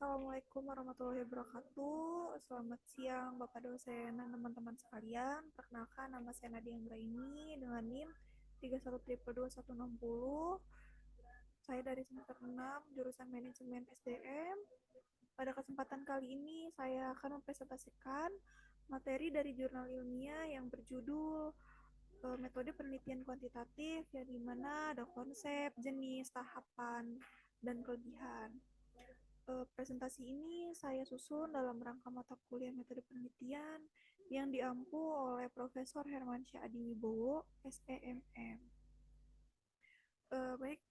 Assalamualaikum warahmatullahi wabarakatuh. Selamat siang Bapak dosen dan teman-teman sekalian. Perkenalkan, nama saya Nadia Anggraini dengan NIM 31226160. Saya dari semester 6, jurusan Manajemen SDM. Pada kesempatan kali ini saya akan mempresentasikan materi dari jurnal ilmiah yang berjudul metode penelitian kuantitatif, yang dimana ada konsep, jenis, tahapan, dan kelebihan. Presentasi ini saya susun dalam rangka mata kuliah metode penelitian yang diampu oleh Profesor Hermansyah Adiwibowo, SEMM.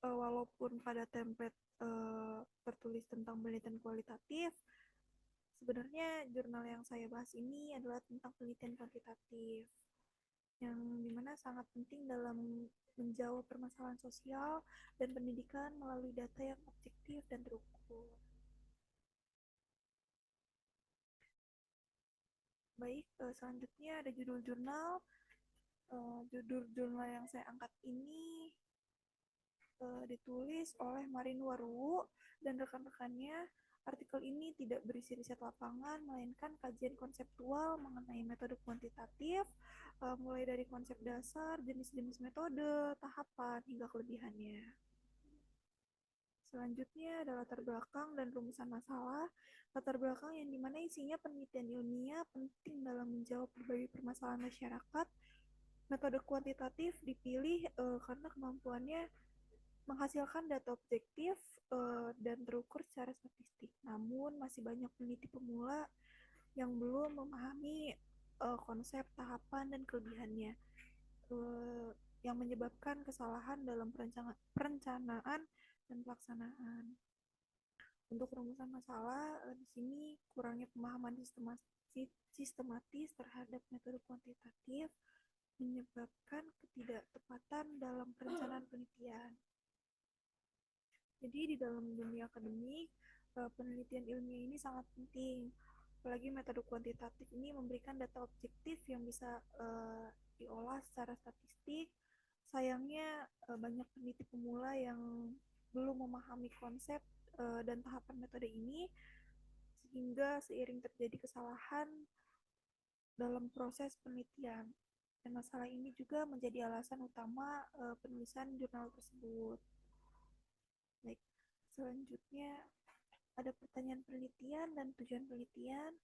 Walaupun pada template tertulis tentang penelitian kualitatif, sebenarnya jurnal yang saya bahas ini adalah tentang penelitian kuantitatif, yang dimana sangat penting dalam menjawab permasalahan sosial dan pendidikan melalui data yang objektif dan terukur. Baik, selanjutnya ada judul jurnal. Judul jurnal yang saya angkat ini ditulis oleh Marin Waruwu dan rekan-rekannya. Artikel ini tidak berisi riset lapangan, melainkan kajian konseptual mengenai metode kuantitatif, mulai dari konsep dasar, jenis-jenis metode, tahapan, hingga kelebihannya. Selanjutnya adalah latar belakang dan rumusan masalah. Latar belakang yang dimana isinya penelitian ilmiah penting dalam menjawab berbagai permasalahan masyarakat. Metode kuantitatif dipilih karena kemampuannya menghasilkan data objektif dan terukur secara statistik. Namun masih banyak peneliti pemula yang belum memahami konsep, tahapan, dan kelebihannya, yang menyebabkan kesalahan dalam perencanaan dan pelaksanaan. Untuk rumusan masalah, di sini kurangnya pemahaman sistematis terhadap metode kuantitatif menyebabkan ketidaktepatan dalam perencanaan penelitian. Jadi di dalam dunia akademik, penelitian ilmiah ini sangat penting. Apalagi metode kuantitatif ini memberikan data objektif yang bisa diolah secara statistik. Sayangnya banyak peneliti pemula yang belum memahami konsep dan tahapan metode ini, sehingga seiring terjadi kesalahan dalam proses penelitian. Dan masalah ini juga menjadi alasan utama penulisan jurnal tersebut. Baik, selanjutnya ada pertanyaan penelitian dan tujuan penelitian.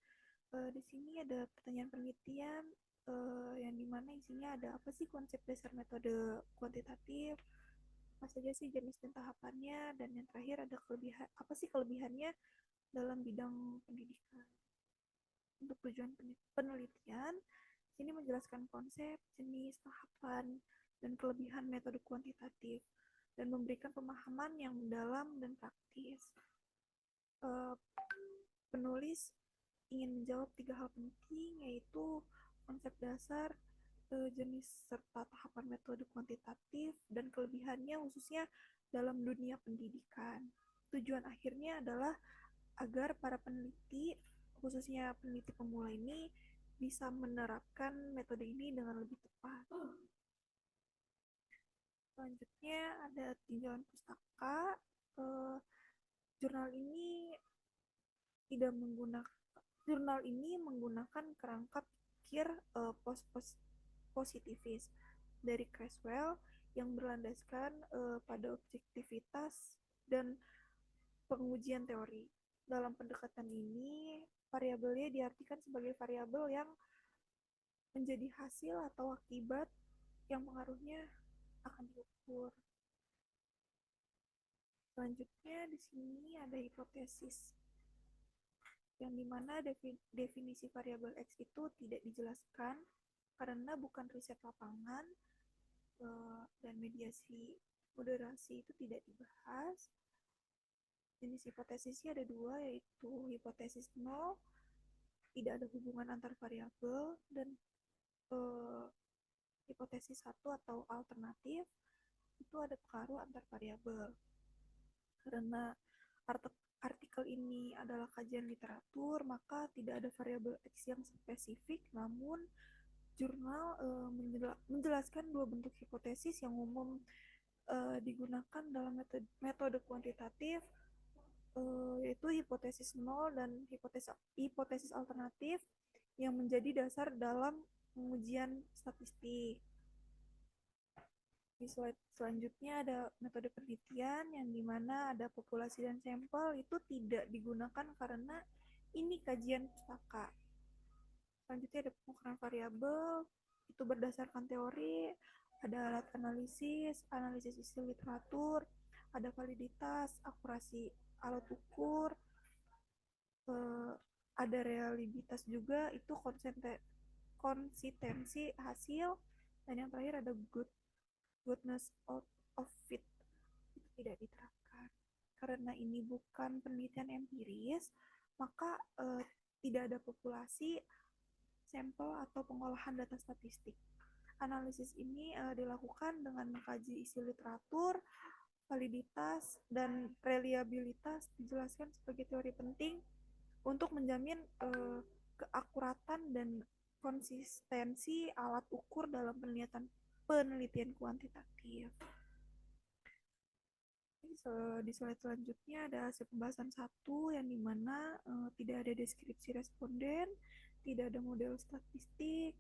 Di sini ada pertanyaan penelitian yang dimana isinya ada apa sih konsep dasar metode kuantitatif, apa saja sih jenis dan tahapannya, dan yang terakhir ada kelebihan, apa sih kelebihannya dalam bidang pendidikan. Untuk tujuan penelitian, ini menjelaskan konsep, jenis, tahapan, dan kelebihan metode kuantitatif, dan memberikan pemahaman yang mendalam dan praktis. Penulis ingin menjawab 3 hal penting, yaitu konsep dasar, jenis serta tahapan metode kuantitatif, dan kelebihannya khususnya dalam dunia pendidikan. Tujuan akhirnya adalah agar para peneliti, khususnya peneliti pemula ini, bisa menerapkan metode ini dengan lebih tepat. Selanjutnya ada tinjauan pustaka. Jurnal ini tidak menggunakan Jurnal ini menggunakan kerangka pikir positivis dari Creswell yang berlandaskan pada objektivitas dan pengujian teori. Dalam pendekatan ini, variabelnya diartikan sebagai variabel yang menjadi hasil atau akibat yang pengaruhnya akan diukur. Selanjutnya di sini ada hipotesis, yang dimana definisi variabel X itu tidak dijelaskan karena bukan riset lapangan, dan moderasi itu tidak dibahas. Jenis hipotesisnya ada 2, yaitu hipotesis nol, tidak ada hubungan antar variabel, dan hipotesis 1 atau alternatif, itu ada pengaruh antar variabel. Karena artikel ini adalah kajian literatur, maka tidak ada variabel X yang spesifik, namun jurnal menjelaskan 2 bentuk hipotesis yang umum digunakan dalam metode kuantitatif, yaitu hipotesis nol dan hipotesis alternatif yang menjadi dasar dalam pengujian statistik. Di slide selanjutnya ada metode penelitian yang dimana ada populasi dan sampel itu tidak digunakan karena ini kajian pustaka. Selanjutnya ada pengukuran variabel, itu berdasarkan teori, ada alat analisis isi literatur, ada validitas, akurasi alat ukur, ada reliabilitas juga, itu konsistensi hasil, dan yang terakhir ada goodness of fit, itu tidak diterapkan. Karena ini bukan penelitian empiris, maka tidak ada populasi, sampel, atau pengolahan data statistik. Analisis ini dilakukan dengan mengkaji isi literatur, validitas, dan reliabilitas dijelaskan sebagai teori penting untuk menjamin keakuratan dan konsistensi alat ukur dalam penelitian kuantitatif. Di slide selanjutnya ada hasil pembahasan 1 yang dimana tidak ada deskripsi responden, tidak ada model statistik.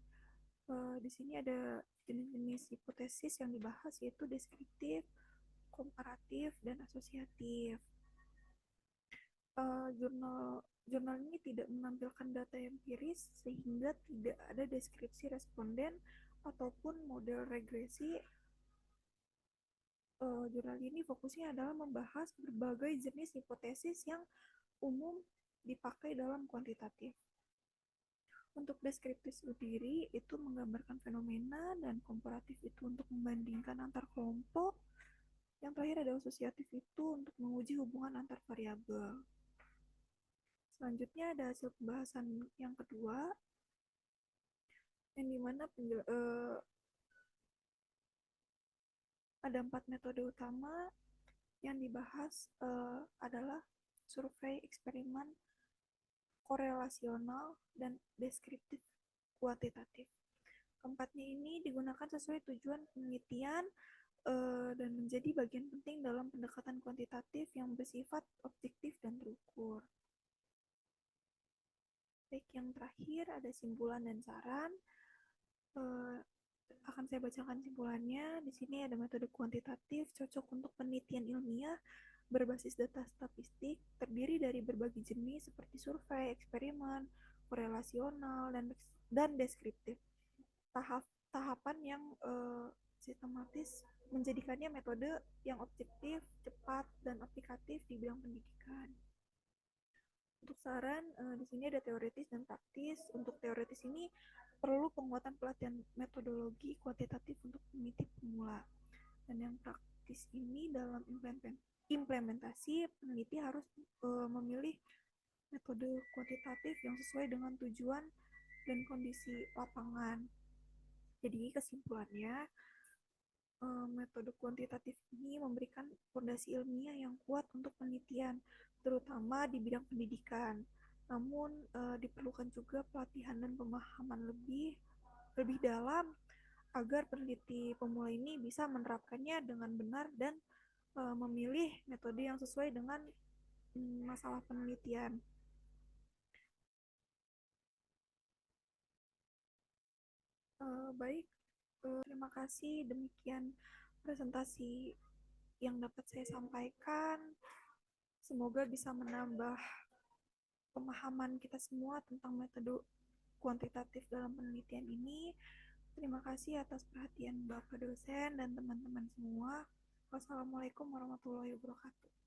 Di sini ada jenis-jenis hipotesis yang dibahas, yaitu deskriptif, komparatif, dan asosiatif. Jurnal ini tidak menampilkan data empiris sehingga tidak ada deskripsi responden ataupun model regresi. Jurnal ini fokusnya adalah membahas berbagai jenis hipotesis yang umum dipakai dalam kuantitatif. Untuk deskriptif sendiri itu menggambarkan fenomena, dan komparatif itu untuk membandingkan antar kelompok. Yang terakhir ada asosiatif itu untuk menguji hubungan antar variabel. Selanjutnya ada hasil pembahasan yang kedua, yang dimana ada 4 metode utama yang dibahas adalah survei, eksperimen, korelasional, dan deskriptif kuantitatif. Keempatnya ini digunakan sesuai tujuan penelitian dan menjadi bagian penting dalam pendekatan kuantitatif yang bersifat objektif dan terukur. Baik, yang terakhir ada simpulan dan saran. Akan saya bacakan simpulannya. Di sini ada metode kuantitatif cocok untuk penelitian ilmiah berbasis data statistik, terdiri dari berbagai jenis seperti survei, eksperimen, korelasional, dan deskriptif. Tahapan yang sistematis menjadikannya metode yang objektif, cepat, dan aplikatif di bidang pendidikan. Untuk saran, di sini ada teoritis dan praktis. Untuk teoritis ini perlu penguatan pelatihan metodologi kuantitatif untuk peneliti pemula. Dan yang praktis ini dalam implementasi, peneliti harus memilih metode kuantitatif yang sesuai dengan tujuan dan kondisi lapangan. Jadi kesimpulannya, metode kuantitatif ini memberikan fondasi ilmiah yang kuat untuk penelitian, terutama di bidang pendidikan. Namun diperlukan juga pelatihan dan pemahaman lebih dalam agar peneliti pemula ini bisa menerapkannya dengan benar dan memilih metode yang sesuai dengan masalah penelitian. Baik, terima kasih. Demikian presentasi yang dapat saya sampaikan. Semoga bisa menambah pemahaman kita semua tentang metode kuantitatif dalam penelitian ini. Terima kasih atas perhatian Bapak dosen dan teman-teman semua. Wassalamualaikum warahmatullahi wabarakatuh.